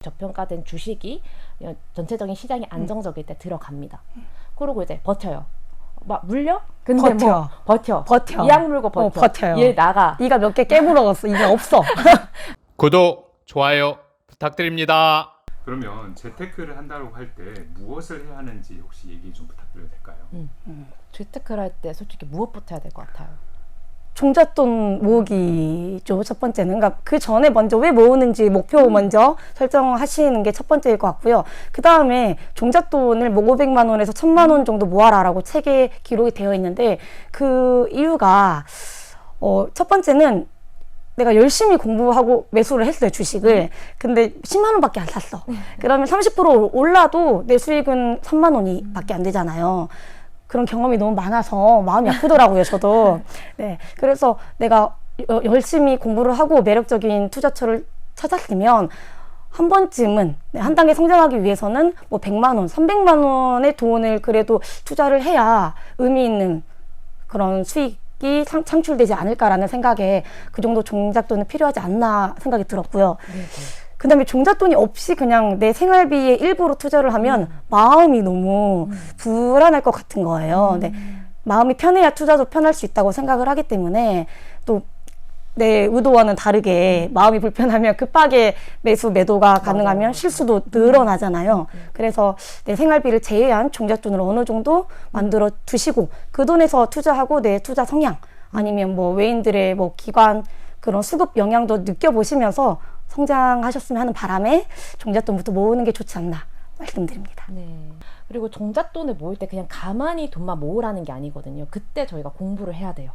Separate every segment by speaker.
Speaker 1: 저평가된 주식이 전체적인 시장이 안정적일 때 들어갑니다. 그러고 이제 버텨요. 막 물려? 근데 뭐 버텨. 이악 물고 버텨.
Speaker 2: 버텨요.
Speaker 1: 얘 나가.
Speaker 2: 이가 몇 개 깨물어갔어. 이제 없어.
Speaker 3: 구독, 좋아요 부탁드립니다.
Speaker 4: 그러면 재테크를 한다고 할 때 무엇을 해야 하는지 혹시 얘기 좀 부탁드려도 될까요?
Speaker 1: 재테크를 할 때 솔직히 무엇부터 해야 될 것 같아요?
Speaker 2: 종잣돈 모으기죠. 첫 번째는. 그러니까 그 전에 먼저 왜 모으는지 목표 먼저 설정하시는 게 첫 번째일 것 같고요. 그 다음에 종잣돈을 뭐 500만 원에서 1000만 원 정도 모아라라고 책에 기록이 되어 있는데 그 이유가 첫 번째는 내가 열심히 공부하고 매수를 했어요, 주식을. 근데 10만 원밖에 안 샀어. 그러면 30% 올라도 내 수익은 3만 원이 밖에 안 되잖아요. 그런 경험이 너무 많아서 마음이 아프더라고요, 저도. 네. 그래서 내가 열심히 공부를 하고 매력적인 투자처를 찾았으면 한 번쯤은 한 단계 성장하기 위해서는 뭐 100만 원, 300만 원의 돈을 그래도 투자를 해야 의미 있는 그런 수익이 창출되지 않을까라는 생각에 그 정도 종잣돈은 필요하지 않나 생각이 들었고요. 그 다음에 종잣돈이 없이 그냥 내 생활비의 일부로 투자를 하면 마음이 너무 불안할 것 같은 거예요. 근데 마음이 편해야 투자도 편할 수 있다고 생각을 하기 때문에 또 내 의도와는 다르게 마음이 불편하면 급하게 매도가 가능하면 실수도 늘어나잖아요. 그래서 내 생활비를 제외한 종잣돈을 어느 정도 만들어 두시고 그 돈에서 투자하고 내 투자 성향 아니면 뭐 외인들의 뭐 기관 그런 수급 영향도 느껴보시면서 성장하셨으면 하는 바람에 종잣돈부터 모으는 게 좋지 않나 말씀드립니다.
Speaker 1: 네. 그리고 종잣돈을 모을 때 그냥 가만히 돈만 모으라는 게 아니거든요. 그때 저희가 공부를 해야 돼요.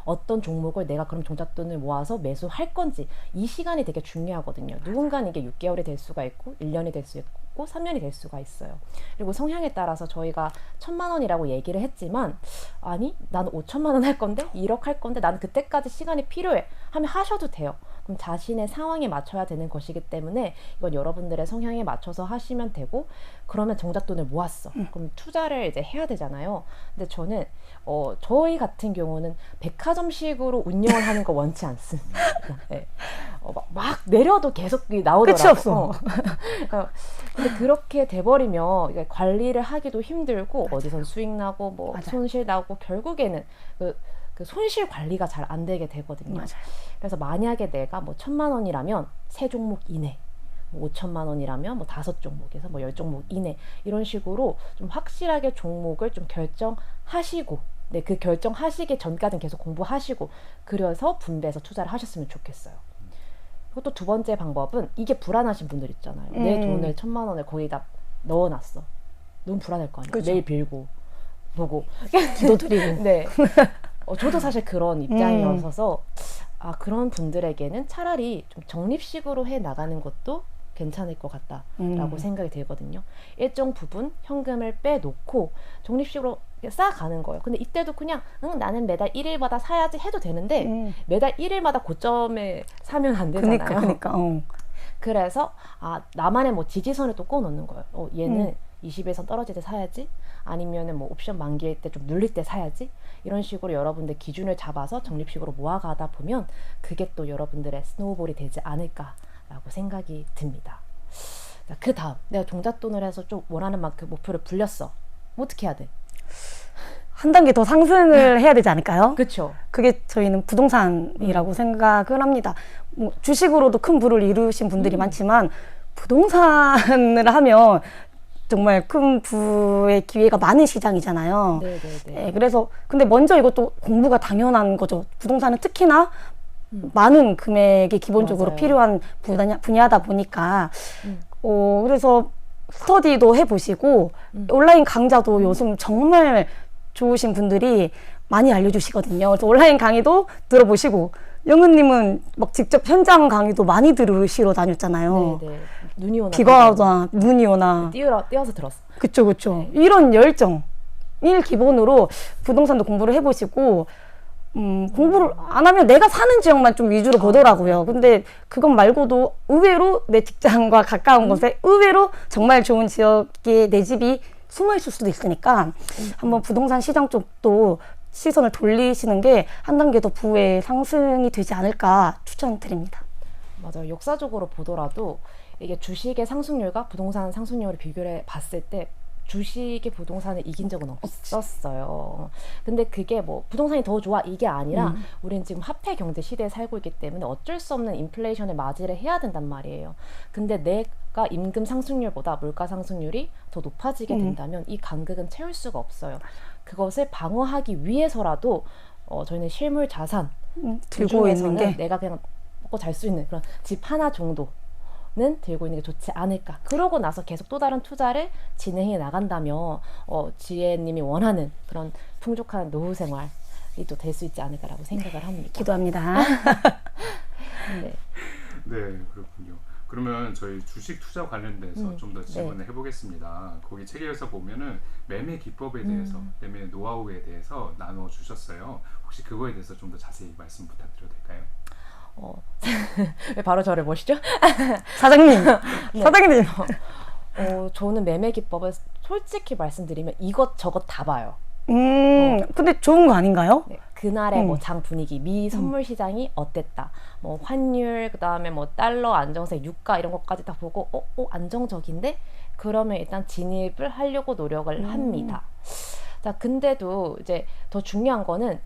Speaker 1: 어떤 종목을 내가 그럼 종잣돈을 모아서 매수할 건지 이 시간이 되게 중요하거든요. 누군가는 이게 6개월이 될 수가 있고 1년이 될 수 있고 3년이 될 수가 있어요. 그리고 성향에 따라서 저희가 1000만 원이라고 얘기를 했지만 아니 나는 5천만 원 할 건데 1억 할 건데 나는 그때까지 시간이 필요해 하면 하셔도 돼요. 그럼 자신의 상황에 맞춰야 되는 것이기 때문에 이건 여러분들의 성향에 맞춰서 하시면 되고 그러면 종잣돈을 모았어. 그럼 투자를 이제 해야 되잖아요. 근데 저는 저희 같은 경우는 백화점식으로 운영을 하는 거 원치 않습니다. 네. 막 내려도 계속 나오더라고요.
Speaker 2: 끝이 없어.
Speaker 1: 근데 그렇게 돼버리면 관리를 하기도 힘들고 어디선 수익 나고 뭐
Speaker 2: 맞아요.
Speaker 1: 손실 나고 결국에는 그 손실 관리가 잘 안 되게 되거든요.
Speaker 2: 맞아요.
Speaker 1: 그래서 만약에 내가 뭐 1000만 원이라면 3종목 이내, 뭐 5천만 원이라면 뭐 5종목에서 뭐 10종목 이내 이런 식으로 좀 확실하게 종목을 좀 결정하시고 네, 그 결정하시기 전까지는 계속 공부하시고 그래서 분배해서 투자를 하셨으면 좋겠어요. 그리고 또 두 번째 방법은 이게 불안하신 분들 있잖아요. 내 돈을 1000만 원을 거기다 넣어놨어. 너무 불안할 거 아니에요.
Speaker 2: 그죠.
Speaker 1: 내일 빌고 보고
Speaker 2: 기도드리고.
Speaker 1: 네. 저도 사실 그런 입장이어서 그런 분들에게는 차라리 좀 적립식으로 해 나가는 것도 괜찮을 것 같다라고 생각이 들거든요. 일정 부분 현금을 빼놓고 적립식으로 쌓아가는 거예요. 근데 이때도 그냥 나는 매달 1일마다 사야지 해도 되는데 매달 1일마다 고점에 사면 안 되잖아요.
Speaker 2: 그러니까.
Speaker 1: 그래서 나만의 뭐 지지선을 또 꺼놓는 거예요. 얘는 20에서 떨어질 때 사야지 아니면은 뭐 옵션 만기일 때 좀 눌릴 때 사야지 이런 식으로 여러분들 기준을 잡아서 적립식으로 모아가다 보면 그게 또 여러분들의 스노우볼이 되지 않을까라고 생각이 듭니다. 그 다음 내가 종잣돈을 해서 좀 원하는 만큼 목표를 불렸어. 뭐 어떻게 해야 돼?
Speaker 2: 한 단계 더 상승을 해야 되지 않을까요?
Speaker 1: 그렇죠.
Speaker 2: 그게 저희는 부동산이라고 생각을 합니다. 뭐 주식으로도 큰 부를 이루신 분들이 많지만 부동산을 하면 정말 큰 부의 기회가 많은 시장이잖아요.
Speaker 1: 네네네.
Speaker 2: 네, 그래서 근데 먼저 이것도 공부가 당연한 거죠. 부동산은 특히나 많은 금액이 기본적으로
Speaker 1: 맞아요.
Speaker 2: 필요한 분야다 보니까 그래서 스터디도 해보시고 온라인 강좌도 요즘 정말 좋으신 분들이 많이 알려주시거든요. 그래서 온라인 강의도 들어보시고 영은님은 막 직접 현장 강의도 많이 들으시러 다녔잖아요.
Speaker 1: 네네. 눈이 오나
Speaker 2: 비가 오나 눈이 오나
Speaker 1: 띄어서 들었어.
Speaker 2: 그쵸. 이런 열정을 기본으로 부동산도 공부를 해보시고 공부를 안 하면 내가 사는 지역만 좀 위주로 보더라고요. 근데 그것 말고도 의외로 내 직장과 가까운 곳에 의외로 정말 좋은 지역에 내 집이 숨어 있을 수도 있으니까 한번 부동산 시장 쪽도 시선을 돌리시는 게 한 단계 더 부의 상승이 되지 않을까 추천드립니다.
Speaker 1: 맞아요. 역사적으로 보더라도 이게 주식의 상승률과 부동산 상승률을 비교해 봤을 때 주식의 부동산을 이긴 적은 없었어요. 근데 그게 뭐 부동산이 더 좋아 이게 아니라 우리는 지금 화폐 경제 시대에 살고 있기 때문에 어쩔 수 없는 인플레이션에 맞이를 해야 된단 말이에요. 근데 내가 임금 상승률보다 물가 상승률이 더 높아지게 된다면 이 간극은 채울 수가 없어요. 그것을 방어하기 위해서라도 저희는 실물 자산
Speaker 2: 들고 있는 게
Speaker 1: 내가 그냥 먹고 잘 수 있는 그런 집 하나 정도 는 들고 있는 게 좋지 않을까. 그러고 나서 계속 또 다른 투자를 진행해 나간다면 지혜님이 원하는 그런 풍족한 노후 생활이 또 될 수 있지 않을까라고 생각을 합니다.
Speaker 2: 기도합니다.
Speaker 1: 네.
Speaker 4: 네, 그렇군요. 그러면 저희 주식 투자 관련돼서 좀 더 질문을 해보겠습니다. 거기 책에서 보면은 매매 기법에 대해서, 매매 노하우에 대해서 나눠 주셨어요. 혹시 그거에 대해서 좀 더 자세히 말씀 부탁드려도 될까요?
Speaker 1: 왜 바로 저를 모시죠?
Speaker 2: 사장님,
Speaker 1: 네.
Speaker 2: 사장님.
Speaker 1: 저는 매매 기법을 솔직히 말씀드리면 이것저것 다 봐요.
Speaker 2: 근데 좋은 거 아닌가요?
Speaker 1: 네, 그날의 뭐 장 분위기, 미 선물 시장이 어땠다, 뭐 환율, 그 다음에 뭐 달러 안정세, 유가 이런 것까지 다 보고, 안정적인데? 그러면 일단 진입을 하려고 노력을 합니다. 자, 근데도 이제 더 중요한 거는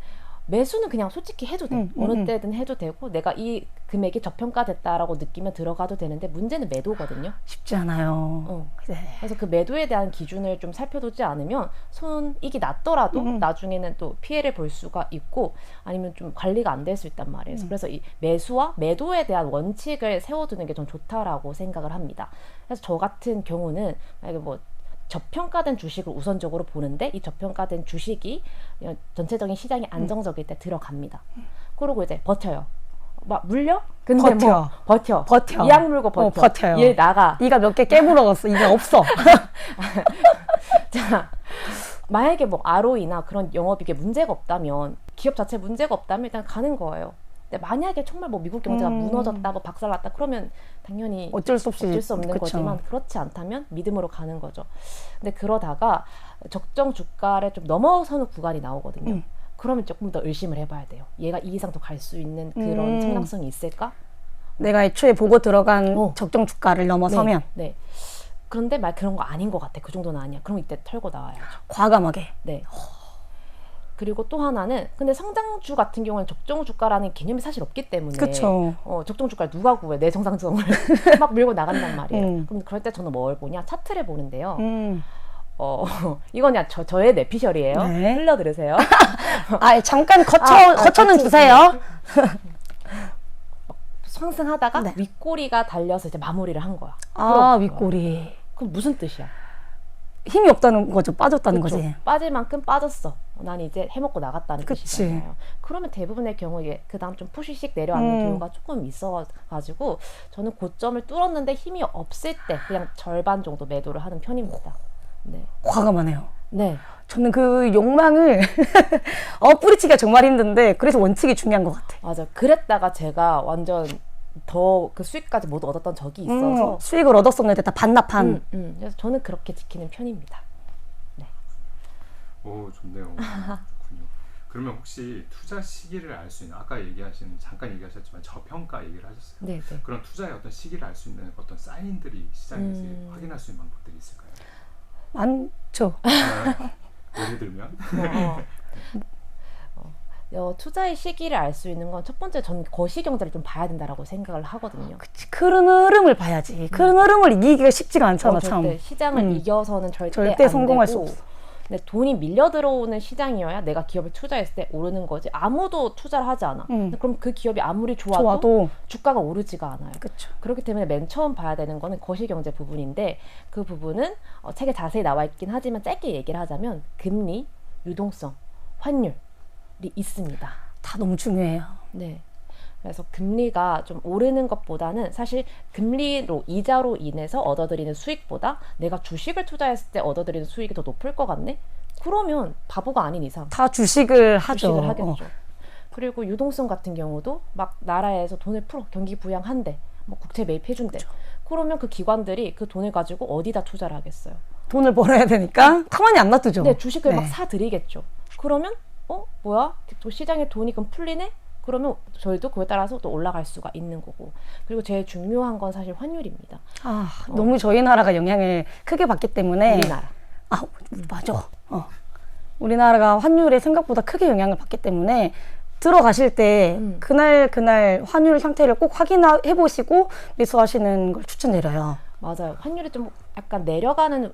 Speaker 1: 매수는 그냥 솔직히 해도 돼. 어느 때든 해도 되고, 내가 이 금액이 저평가됐다라고 느끼면 들어가도 되는데, 문제는 매도거든요.
Speaker 2: 쉽지 않아요. 네.
Speaker 1: 그래서 그 매도에 대한 기준을 좀 살펴두지 않으면 손익이 났더라도 나중에는 또 피해를 볼 수가 있고, 아니면 좀 관리가 안 될 수 있단 말이에요. 그래서 이 매수와 매도에 대한 원칙을 세워두는 게 전 좋다라고 생각을 합니다. 그래서 저 같은 경우는 만약에 뭐 저평가된 주식을 우선적으로 보는데, 이 저평가된 주식이 전체적인 시장이 안정적일 때 들어갑니다. 그러고 이제 버텨요. 막 물려? 근데
Speaker 2: 버텨.
Speaker 1: 뭐
Speaker 2: 버텨.
Speaker 1: 이악 물고 버텨.
Speaker 2: 버텨요.
Speaker 1: 얘 나가.
Speaker 2: 이가 몇 개 깨물어갔어. 이게 없어.
Speaker 1: 자, 만약에 뭐 ROE나 그런 영업이익에 문제가 없다면, 기업 자체 문제가 없다면 일단 가는 거예요. 근데 만약에 정말 뭐 미국 경제가 무너졌다, 뭐 박살났다, 그러면 당연히
Speaker 2: 어쩔 수 없이
Speaker 1: 어쩔 수 없는
Speaker 2: 그쵸.
Speaker 1: 거지만, 그렇지 않다면 믿음으로 가는 거죠. 근데 그러다가 적정 주가를 좀 넘어서는 구간이 나오거든요. 그러면 조금 더 의심을 해봐야 돼요. 얘가 이 이상 더 갈 수 있는 그런 성장성이 있을까?
Speaker 2: 내가 애초에 보고 들어간 적정 주가를 넘어서면
Speaker 1: 네. 그런데 말 그런 거 아닌 것 같아. 그 정도는 아니야. 그럼 이때 털고 나와야죠.
Speaker 2: 과감하게.
Speaker 1: 네. 그리고 또 하나는, 근데 성장주 같은 경우는 적정 주가라는 개념이 사실 없기 때문에,
Speaker 2: 그쵸.
Speaker 1: 적정 주가를 누가 구해? 내 정상성을 막 밀고 나간단 말이에요. 그럼 그럴 때 저는 뭘 보냐? 차트를 보는데요. 이건 그냥 저의 내피셜이에요.
Speaker 2: 네.
Speaker 1: 흘려 들으세요.
Speaker 2: 잠깐 거쳐는 주세요.
Speaker 1: 상승하다가
Speaker 2: 네.
Speaker 1: 윗꼬리가 달려서 이제 마무리를 한 거야.
Speaker 2: 윗꼬리.
Speaker 1: 그럼 무슨 뜻이야?
Speaker 2: 힘이 없다는 거죠. 빠졌다는
Speaker 1: 그쵸?
Speaker 2: 거지.
Speaker 1: 빠질 만큼 빠졌어. 난 이제 해먹고 나갔다는
Speaker 2: 그치.
Speaker 1: 뜻이잖아요. 그러면 대부분의 경우에 그 다음 좀 푸시씩 내려앉는 경우가 조금 있어가지고, 저는 고점을 뚫었는데 힘이 없을 때 그냥 절반 정도 매도를 하는 편입니다. 네.
Speaker 2: 과감하네요.
Speaker 1: 네.
Speaker 2: 저는 그 욕망을 뿌리치기가 정말 힘든데, 그래서 원칙이 중요한 것 같아.
Speaker 1: 맞아. 그랬다가 제가 완전 더 그 수익까지 모두 얻었던 적이 있어서.
Speaker 2: 수익을 얻었었는데 다 반납한.
Speaker 1: 그래서 저는 그렇게 지키는 편입니다. 네.
Speaker 4: 오, 좋네요. 그렇군요. 그러면 혹시 투자 시기를 알 수 있는, 아까 잠깐 얘기하셨지만 저평가 얘기를 하셨어요.
Speaker 1: 네, 네.
Speaker 4: 그런 투자의 어떤 시기를 알 수 있는 어떤 사인들이 시장에서 확인할 수 있는 방법들이 있을까요?
Speaker 2: 많죠.
Speaker 4: 예를 들면
Speaker 1: 투자의 시기를 알 수 있는 건, 첫 번째 저는 거시경제를 좀 봐야 된다라고 생각을 하거든요.
Speaker 2: 그치. 큰 흐름을 봐야지. 큰 흐름을 이기기가 쉽지가 않잖아, 참.
Speaker 1: 절대 시장을 이겨서는 절대
Speaker 2: 절대
Speaker 1: 안
Speaker 2: 성공할
Speaker 1: 되고,
Speaker 2: 수 없어.
Speaker 1: 근데 돈이 밀려 들어오는 시장이어야 내가 기업을 투자했을 때 오르는 거지. 아무도 투자를 하지 않아. 근데 그럼 그 기업이 아무리 좋아도 주가가 오르지가 않아요.
Speaker 2: 그쵸.
Speaker 1: 그렇기 때문에 맨 처음 봐야 되는 거는 거시경제 부분인데, 그 부분은 책에 자세히 나와 있긴 하지만 짧게 얘기를 하자면 금리, 유동성, 환율이 있습니다.
Speaker 2: 다 너무 중요해요.
Speaker 1: 네. 그래서 금리가 좀 오르는 것보다는, 사실 금리로, 이자로 인해서 얻어들이는 수익보다 내가 주식을 투자했을 때 얻어들이는 수익이 더 높을 것 같네? 그러면 바보가 아닌 이상
Speaker 2: 다 주식을 하죠.
Speaker 1: 주식을 하겠죠. 그리고 유동성 같은 경우도 막 나라에서 돈을 풀어, 경기 부양한대, 뭐 국채 매입해준대. 그러면 그 기관들이 그 돈을 가지고 어디다 투자를 하겠어요?
Speaker 2: 돈을 벌어야 되니까 가만히 안 놔두죠.
Speaker 1: 네, 주식을
Speaker 2: 네.
Speaker 1: 막 사들이겠죠. 그러면 뭐야? 또 시장에 돈이 그럼 풀리네? 그러면 저희도 그에 따라서 또 올라갈 수가 있는 거고. 그리고 제일 중요한 건 사실 환율입니다.
Speaker 2: 너무 저희 나라가 영향을 크게 받기 때문에.
Speaker 1: 우리나라.
Speaker 2: 맞아. 우리나라가 환율에 생각보다 크게 영향을 받기 때문에 들어가실 때 그날 환율 상태를 꼭 확인해 보시고 매수하시는 걸 추천드려요.
Speaker 1: 맞아요. 환율이 좀 약간 내려가는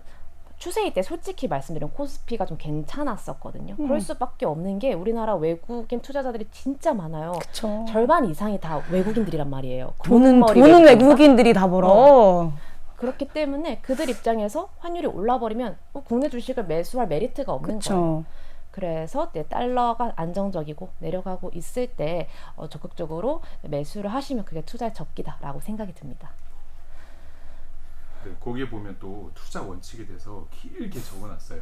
Speaker 1: 추세일 때 솔직히 말씀드리면 코스피가 좀 괜찮았었거든요. 그럴 수밖에 없는 게 우리나라 외국인 투자자들이 진짜 많아요.
Speaker 2: 그쵸.
Speaker 1: 절반 이상이 다 외국인들이란 말이에요.
Speaker 2: 돈은
Speaker 1: 외국인들.
Speaker 2: 외국인들이 다 벌어.
Speaker 1: 그렇기 때문에 그들 입장에서 환율이 올라버리면 국내 주식을 매수할 메리트가 없는
Speaker 2: 그쵸.
Speaker 1: 거예요. 그래서 달러가 안정적이고 내려가고 있을 때 적극적으로 매수를 하시면 그게 투자의 적기다라고 생각이 듭니다.
Speaker 4: 네, 거기에 보면 또 투자 원칙에 대해서 길게 적어놨어요.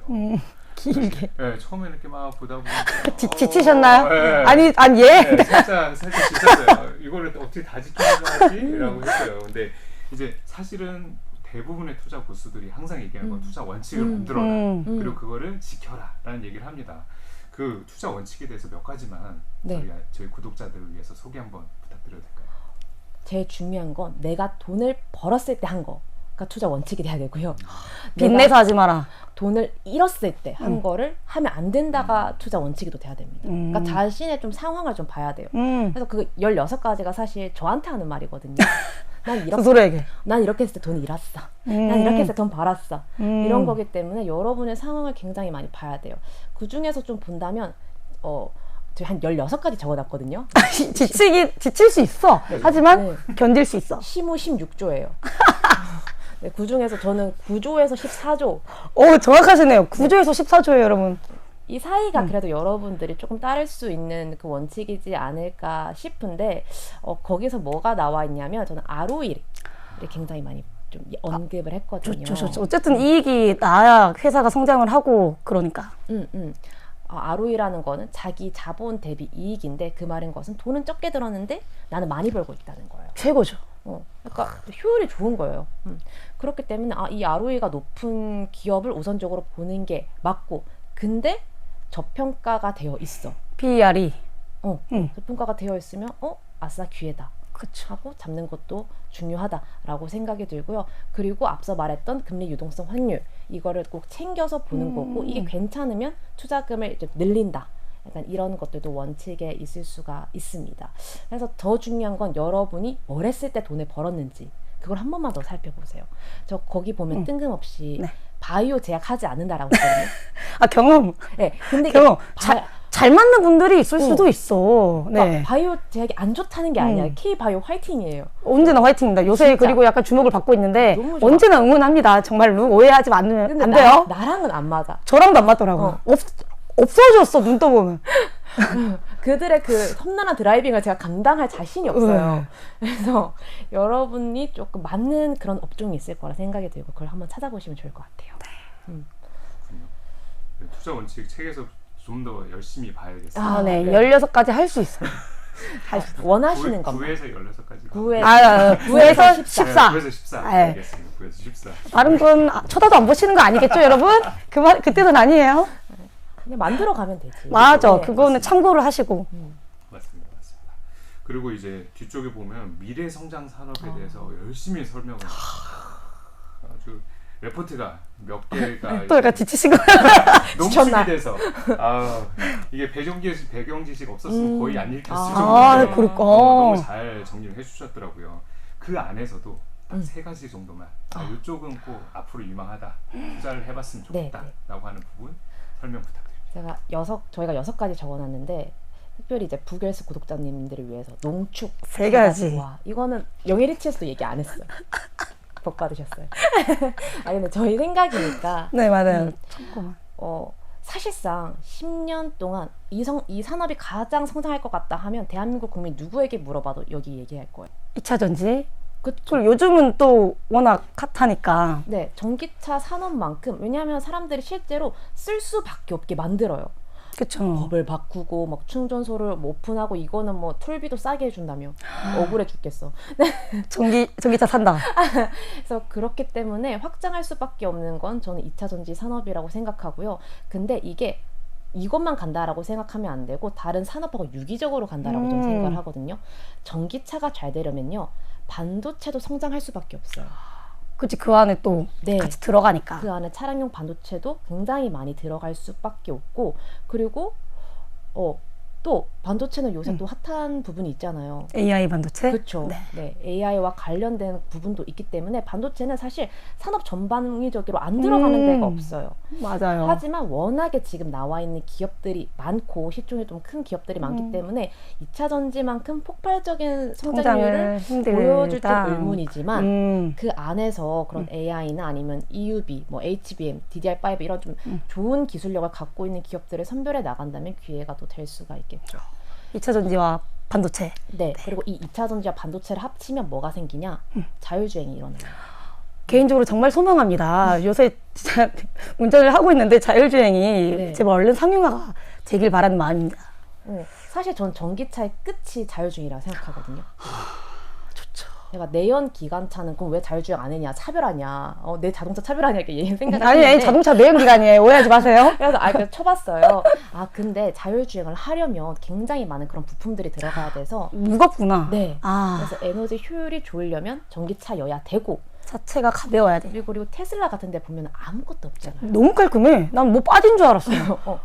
Speaker 2: 길게.
Speaker 4: 네, 처음에 이렇게 막 보다 보니까
Speaker 2: 지치셨나요?
Speaker 4: 네.
Speaker 2: 아니 예.
Speaker 4: 네, 살짝 지쳤어요. 이거를 어떻게 다 지켜야 하지라고 했어요. 근데 이제 사실은 대부분의 투자 고수들이 항상 얘기하는 건 투자 원칙을 만들어라. 그리고 그거를 지켜라라는 얘기를 합니다. 그 투자 원칙에 대해서 몇 가지만
Speaker 1: 네.
Speaker 4: 저희 구독자들을 위해서 소개 한번 부탁드려도 될까요?
Speaker 1: 제일 중요한 건 내가 돈을 벌었을 때 한 거가 투자 원칙이 돼야 되고요.
Speaker 2: 빚내서 하지 마라.
Speaker 1: 돈을 잃었을 때 한 거를 하면 안 된다가 투자 원칙이 또 돼야 됩니다. 그러니까 자신의 좀 상황을 좀 봐야 돼요. 그래서 그 16가지가 사실 저한테 하는 말이거든요.
Speaker 2: 스스로에게.
Speaker 1: 난 이렇게 했을 때 돈이 잃었어. 난 이렇게 했을 때 돈 벌었어. 이런 거기 때문에 여러분의 상황을 굉장히 많이 봐야 돼요. 그 중에서 좀 본다면 저희 한 16가지 적어놨거든요.
Speaker 2: 지칠 수 있어. 하지만 견딜 수 있어.
Speaker 1: 시무 16조예요. 네, 그 중에서 저는 9조에서 14조.
Speaker 2: 정확하시네요. 9조에서 14조예요, 여러분.
Speaker 1: 이 사이가 그래도 여러분들이 조금 따를 수 있는 그 원칙이지 않을까 싶은데 거기서 뭐가 나와 있냐면 저는 ROE를 굉장히 많이 좀 언급을 했거든요.
Speaker 2: 좋죠. 어쨌든 이익이 나야 회사가 성장을 하고 그러니까.
Speaker 1: ROE라는 거는 자기 자본 대비 이익인데 그 말인 것은 돈은 적게 들었는데 나는 많이 벌고 있다는 거예요.
Speaker 2: 최고죠.
Speaker 1: 그러니까 효율이 좋은 거예요. 그렇기 때문에 이 ROE가 높은 기업을 우선적으로 보는 게 맞고 근데 저평가가 되어 있어.
Speaker 2: PER이.
Speaker 1: 저평가가 되어 있으면 아싸 기회다.
Speaker 2: 그쵸.
Speaker 1: 하고 잡는 것도 중요하다라고 생각이 들고요. 그리고 앞서 말했던 금리 유동성 환율 이거를 꼭 챙겨서 보는 거고 이게 괜찮으면 투자금을 이제 늘린다. 약간 이런 것들도 원칙에 있을 수가 있습니다. 그래서 더 중요한 건 여러분이 뭘 했을 때 돈을 벌었는지 그걸 한 번만 더 살펴보세요. 저 거기 보면 뜬금없이 바이오 제약하지 않는다라고 했거든요.
Speaker 2: 경험.
Speaker 1: 네, 근데
Speaker 2: 경험. 잘 맞는 분들이 있을 수도 있어. 네.
Speaker 1: 바이오 제약이 안 좋다는 게 아니야. K-바이오 화이팅이에요.
Speaker 2: 언제나 화이팅입니다. 요새
Speaker 1: 진짜.
Speaker 2: 그리고 약간 주목을 받고 있는데
Speaker 1: 너무 좋아.
Speaker 2: 언제나 응원합니다. 정말로 오해하지 않으면 안 돼요.
Speaker 1: 나랑은 안 맞아.
Speaker 2: 저랑도 안 맞더라고요. 없어졌어, 눈 떠보면.
Speaker 1: 그들의 그 험난한 드라이빙을 제가 감당할 자신이 없어요. 그래서 여러분이 조금 맞는 그런 업종이 있을 거라 생각이 들고 그걸 한번 찾아보시면 좋을 것 같아요.
Speaker 4: 네, 투자 원칙 책에서 좀 더 열심히 봐야겠어요.
Speaker 2: 네. 16가지 할 수 있어요.
Speaker 1: 원하시는 것만.
Speaker 4: 9에서 16까지.
Speaker 2: 9에서 14.
Speaker 4: 9에서 14.
Speaker 2: 네.
Speaker 4: 알겠습니다. 9에서 14.
Speaker 2: 다른 분 쳐다도 안 보시는 거 아니겠죠, 여러분? 그때는 아니에요.
Speaker 1: 그냥 만들어 가면 되지.
Speaker 2: 맞아.
Speaker 1: 네.
Speaker 2: 그거는 참고를 하시고.
Speaker 4: 맞습니다. 그리고 이제 뒤쪽에 보면 미래 성장 산업에 대해서 열심히 설명을 아주 레포트가 몇 개가
Speaker 2: 또 약간 지치신 거
Speaker 4: 농축이 돼서 이게 배경 지식 없었으면 거의 안 읽혔을 정도로
Speaker 2: 그럴까.
Speaker 4: 너무 잘 정리를 해주셨더라고요. 그 안에서도 딱 3가지 정도만 이쪽은 꼭 앞으로 유망하다 투자를 해봤으면 좋겠다라고 하는 부분 설명 부탁드립니다.
Speaker 1: 저희가 6가지 적어놨는데 특별히 이제 부결스 구독자님들을 위해서 농축
Speaker 2: 3가지.
Speaker 1: 와, 이거는 영예리치에서도 얘기 안 했어요. 복 받으셨어요. 근데 저희 생각이니까.
Speaker 2: 네, 맞아요.
Speaker 1: 사실상 10년 동안 이 산업이 가장 성장할 것 같다 하면 대한민국 국민 누구에게 물어봐도 여기 얘기할 거예요.
Speaker 2: 2차 전지.
Speaker 1: 그쵸.
Speaker 2: 그리고 요즘은 또 워낙 핫하니까.
Speaker 1: 네, 전기차 산업만큼 왜냐하면 사람들이 실제로 쓸 수밖에 없게 만들어요.
Speaker 2: 그쵸.
Speaker 1: 법을 바꾸고 막 충전소를 오픈하고 이거는 뭐 툴비도 싸게 해준다며 억울해 죽겠어.
Speaker 2: 전기차 산다.
Speaker 1: 그래서 그렇기 때문에 확장할 수밖에 없는 건 저는 2차 전지 산업이라고 생각하고요. 근데 이게 이것만 간다라고 생각하면 안 되고 다른 산업하고 유기적으로 간다라고 좀 생각을 하거든요. 전기차가 잘 되려면요. 반도체도 성장할 수밖에 없어요.
Speaker 2: 그치, 그 안에 또
Speaker 1: 네.
Speaker 2: 같이 들어가니까.
Speaker 1: 그 안에 차량용 반도체도 굉장히 많이 들어갈 수밖에 없고 그리고 또 반도체는 요새 또 핫한 부분이 있잖아요.
Speaker 2: AI 반도체?
Speaker 1: 그렇죠. 네. AI와 관련된 부분도 있기 때문에 반도체는 사실 산업 전방위적으로 안 들어가는 데가 없어요.
Speaker 2: 맞아요.
Speaker 1: 하지만 워낙에 지금 나와 있는 기업들이 많고 시총이 좀 큰 기업들이 많기 때문에 2차 전지만큼 폭발적인 성장률을 보여줄 줄 의문이지만 그 안에서 그런 AI나 아니면 EUV, 뭐 HBM, DDR5 이런 좀 좋은 기술력을 갖고 있는 기업들을 선별해 나간다면 기회가 또 될 수가 있겠죠.
Speaker 2: 2차 전지와 반도체.
Speaker 1: 네. 그리고 이 2차 전지와 반도체를 합치면 뭐가 생기냐? 자율주행이 일어나요.
Speaker 2: 개인적으로 정말 소망합니다. 요새 진짜 운전을 하고 있는데 자율주행이
Speaker 1: 네.
Speaker 2: 제발 얼른 상용화가 되길 바라는 마음입니다.
Speaker 1: 사실 전 전기차의 끝이 자율주행이라고 생각하거든요.
Speaker 2: 좋죠.
Speaker 1: 내가 내연 기관차는 그럼 왜 자율주행 안 했냐? 차별하냐? 내 자동차 차별하냐? 이렇게 생각을
Speaker 2: 아니,
Speaker 1: 했는데
Speaker 2: 자동차 내연기관이에요. 오해하지 마세요.
Speaker 1: 그래서 그래서 쳐봤어요. 근데 자율주행을 하려면 굉장히 많은 그런 부품들이 들어가야 돼서
Speaker 2: 무겁구나.
Speaker 1: 네.
Speaker 2: 아,
Speaker 1: 그래서 에너지 효율이 좋으려면 전기차여야 되고
Speaker 2: 자체가 가벼워야 돼.
Speaker 1: 그리고 테슬라 같은 데 보면 아무것도 없잖아요.
Speaker 2: 너무 깔끔해. 난 뭐 빠진 줄 알았어요.
Speaker 1: 어,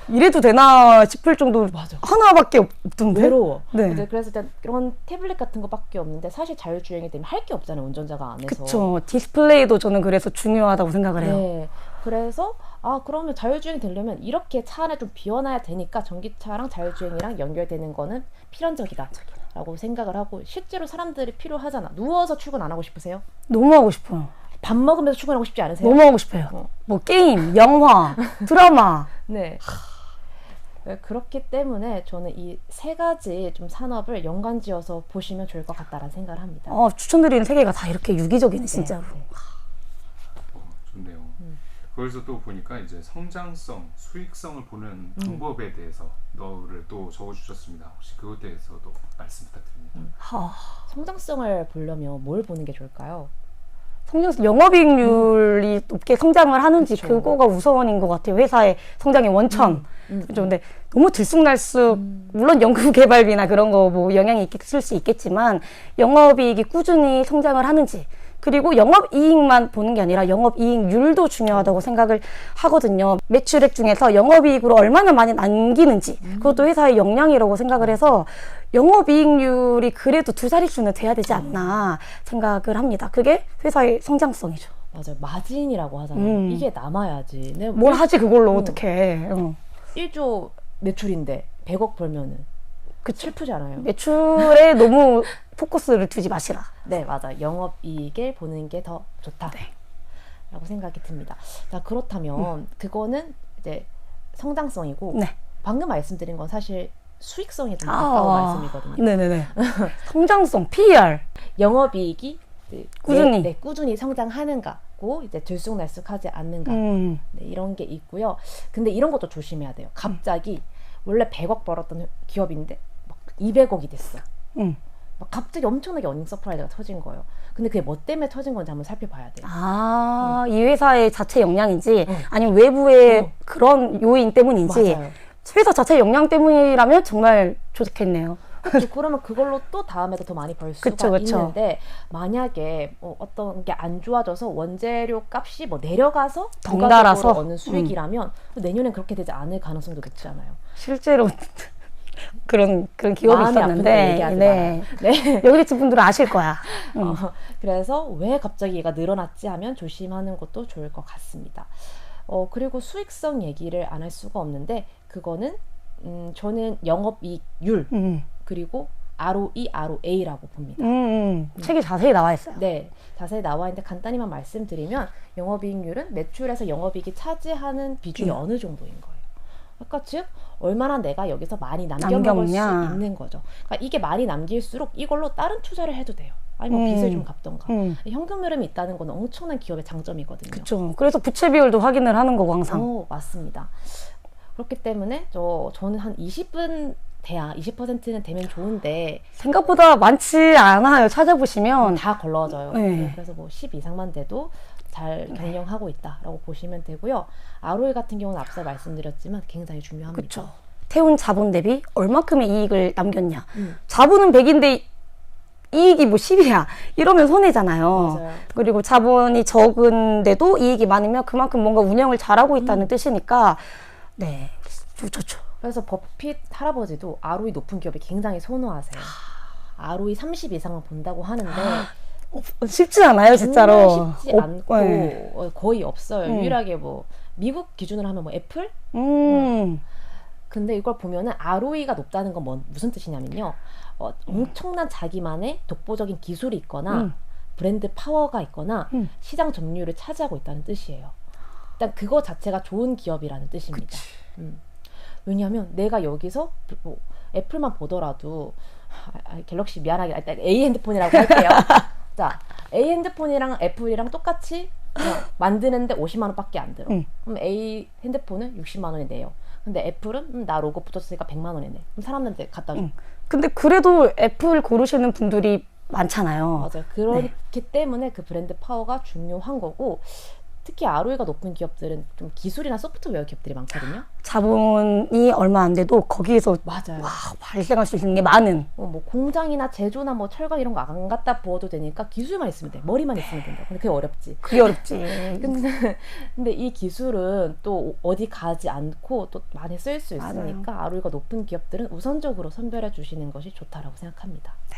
Speaker 2: 이래도 되나 싶을 정도
Speaker 1: 맞아.
Speaker 2: 하나밖에 없던데.
Speaker 1: 외로워.
Speaker 2: 네.
Speaker 1: 그래서 일단 이런 태블릿 같은 거밖에 없는데 사실 자율주행이 되면 할 게 없잖아요. 운전자가 안에서.
Speaker 2: 그쵸. 디스플레이도 저는 그래서 중요하다고 생각을 해요.
Speaker 1: 네. 그래서 그러면 자율주행 되려면 이렇게 차 안에 좀 비워놔야 되니까 전기차랑 자율주행이랑 연결되는 거는 필연적이다. 라고 생각을 하고 실제로 사람들이 필요하잖아. 누워서 출근 안 하고 싶으세요?
Speaker 2: 너무 하고 싶어요.
Speaker 1: 밥 먹으면서 출근하고 싶지 않으세요?
Speaker 2: 너무 하고 싶어요. 뭐 게임, 영화, 드라마.
Speaker 1: 네. 그렇기 때문에 저는 이 세 가지 좀 산업을 연관지어서 보시면 좋을 것 같다라는 생각을 합니다.
Speaker 2: 추천드리는 세 개가 다 이렇게 유기적이네, 진짜로.
Speaker 1: 네.
Speaker 4: 좋네요. 거기서 또 보니까 이제 성장성, 수익성을 보는 방법에 대해서 너를 또 적어주셨습니다. 혹시 그것에 대해서도 말씀 부탁드립니다.
Speaker 1: 성장성을 보려면 뭘 보는 게 좋을까요?
Speaker 2: 영업이익률이 높게 성장을 하는지
Speaker 1: 그쵸.
Speaker 2: 그거가 우선인 것 같아요. 회사의 성장의 원천. 그렇죠. 근데 너무 들쑥날쑥 물론 연구개발비나 그런 거 뭐 영향이 있을 수 있겠지만 영업이익이 꾸준히 성장을 하는지 그리고 영업이익만 보는 게 아니라 영업이익률도 중요하다고 생각을 하거든요. 매출액 중에서 영업이익으로 얼마나 많이 남기는지 그것도 회사의 역량이라고 생각을 해서 영업이익률이 그래도 2자릿수는 돼야 되지 않나 생각을 합니다. 그게 회사의 성장성이죠.
Speaker 1: 맞아요. 마진이라고 하잖아요. 이게 남아야지. 내가
Speaker 2: 뭘 하지 그걸로 어떻게 해.
Speaker 1: 1조 매출인데 100억 벌면은 슬프지 않아요?
Speaker 2: 매출에 너무 포커스를 두지 마시라.
Speaker 1: 네, 맞아. 영업이익을 보는 게 더 좋다. 라고 생각이 듭니다. 자, 그렇다면 그거는 이제 성장성이고
Speaker 2: 네.
Speaker 1: 방금 말씀드린 건 사실 수익성에 좀 가까운 말씀이거든요.
Speaker 2: 네네네. 성장성, PER.
Speaker 1: 영업이익이
Speaker 2: 꾸준히.
Speaker 1: 꾸준히 성장하는가고 이제 들쑥날쑥하지 않는가 네, 이런 게 있고요. 근데 이런 것도 조심해야 돼요. 갑자기 원래 100억 벌었던 기업인데 막 200억이 됐어. 막 갑자기 엄청나게 어닝 서프라이즈가 터진 거예요. 근데 그게 뭐 때문에 터진 건지 한번 살펴봐야 돼요.
Speaker 2: 이 회사의 자체 역량인지 아니면 외부의 그런 요인 때문인지
Speaker 1: 맞아요.
Speaker 2: 회사 자체 역량 때문이라면 정말 좋겠네요.
Speaker 1: 그렇죠. 그러면 그걸로 또 다음에도 더 많이 벌 수가
Speaker 2: 그쵸.
Speaker 1: 있는데 만약에 어떤 게 안 좋아져서 원재료 값이 뭐 내려가서
Speaker 2: 덩달아서
Speaker 1: 부가적으로 얻는 수익이라면 내년엔 그렇게 되지 않을 가능성도 높잖아요.
Speaker 2: 실제로 그런 기업이
Speaker 1: 마음이 아픈데 얘기하지
Speaker 2: 있었는데
Speaker 1: 네.
Speaker 2: 여기 계신 분들은 아실 거야.
Speaker 1: 그래서 왜 갑자기 얘가 늘어났지 하면 조심하는 것도 좋을 것 같습니다. 그리고 수익성 얘기를 안 할 수가 없는데 그거는 저는 영업이익률 그리고 ROE, ROA라고 봅니다.
Speaker 2: 책에 자세히 나와 있어요.
Speaker 1: 네, 자세히 나와 있는데 간단히만 말씀드리면 영업이익률은 매출에서 영업이익이 차지하는 비중이 어느 정도인 거예요. 그러니까 즉 얼마나 내가 여기서 많이 남겨먹을 수
Speaker 2: 남겼냐.
Speaker 1: 있는 거죠. 그러니까 이게 많이 남길수록 이걸로 다른 투자를 해도 돼요. 아니면 빚을 좀 갚던가. 현금 흐름이 있다는 건 엄청난 기업의 장점이거든요.
Speaker 2: 그렇죠. 그래서 부채 비율도 확인을 하는 거고 항상.
Speaker 1: 맞습니다. 그렇기 때문에 저는 한 20분 돼야 20%는 되면 좋은데
Speaker 2: 생각보다 많지 않아요. 찾아보시면.
Speaker 1: 다 걸러져요.
Speaker 2: 네.
Speaker 1: 그래서 뭐 10 이상만 돼도 잘 경영하고 있다라고 보시면 되고요. ROE 같은 경우는 앞서 말씀드렸지만 굉장히 중요합니다.
Speaker 2: 그렇죠. 태운 자본 대비 얼마큼의 이익을 남겼냐. 자본은 100인데 이익이 뭐 10이야. 이러면 손해잖아요.
Speaker 1: 맞아요.
Speaker 2: 그리고 자본이 적은데도 이익이 많으면 그만큼 뭔가 운영을 잘하고 있다는 뜻이니까 네, 좋죠.
Speaker 1: 그래서 버핏 할아버지도 ROE 높은 기업이 굉장히 선호하세요. ROE 30 이상을 본다고 하는데
Speaker 2: 쉽지 않아요, 진짜로.
Speaker 1: 정말 쉽지 않고
Speaker 2: 네.
Speaker 1: 거의 없어요. 유일하게 뭐 미국 기준으로 하면 뭐 애플? 근데 이걸 보면은 ROE가 높다는 건 무슨 뜻이냐면요. 엄청난 자기만의 독보적인 기술이 있거나 브랜드 파워가 있거나 시장 점유율을 차지하고 있다는 뜻이에요. 일단 그거 자체가 좋은 기업이라는 뜻입니다. 왜냐하면 내가 여기서 뭐 애플만 보더라도 갤럭시 미안하게 일단 A 핸드폰이라고 할게요. 자, A 핸드폰이랑 애플이랑 똑같이 만드는데 50만 원밖에 안 들어. 그럼 A 핸드폰은 60만 원이 내요. 근데 애플은 나 로고 붙었으니까 100만 원이네. 그럼 사람들한테 갖다 줘.
Speaker 2: 근데 그래도 애플 고르시는 분들이 많잖아요.
Speaker 1: 맞아요. 그렇기 때문에 그 브랜드 파워가 중요한 거고 특히 ROE가 높은 기업들은 좀 기술이나 소프트웨어 기업들이 많거든요.
Speaker 2: 자본이 얼마 안 돼도 거기에서
Speaker 1: 맞아요.
Speaker 2: 발생할 수 있는 게 많은.
Speaker 1: 뭐 공장이나 제조나 뭐 철강 이런 거 안 갖다 부어도 되니까 기술만 있으면 돼. 머리만 있으면 된다. 근데 그게 어렵지.
Speaker 2: 그게 어렵지.
Speaker 1: 근데 이 기술은 또 어디 가지 않고 또 많이 쓸 수 있으니까 ROE가 높은 기업들은 우선적으로 선별해 주시는 것이 좋다라고 생각합니다.
Speaker 2: 네.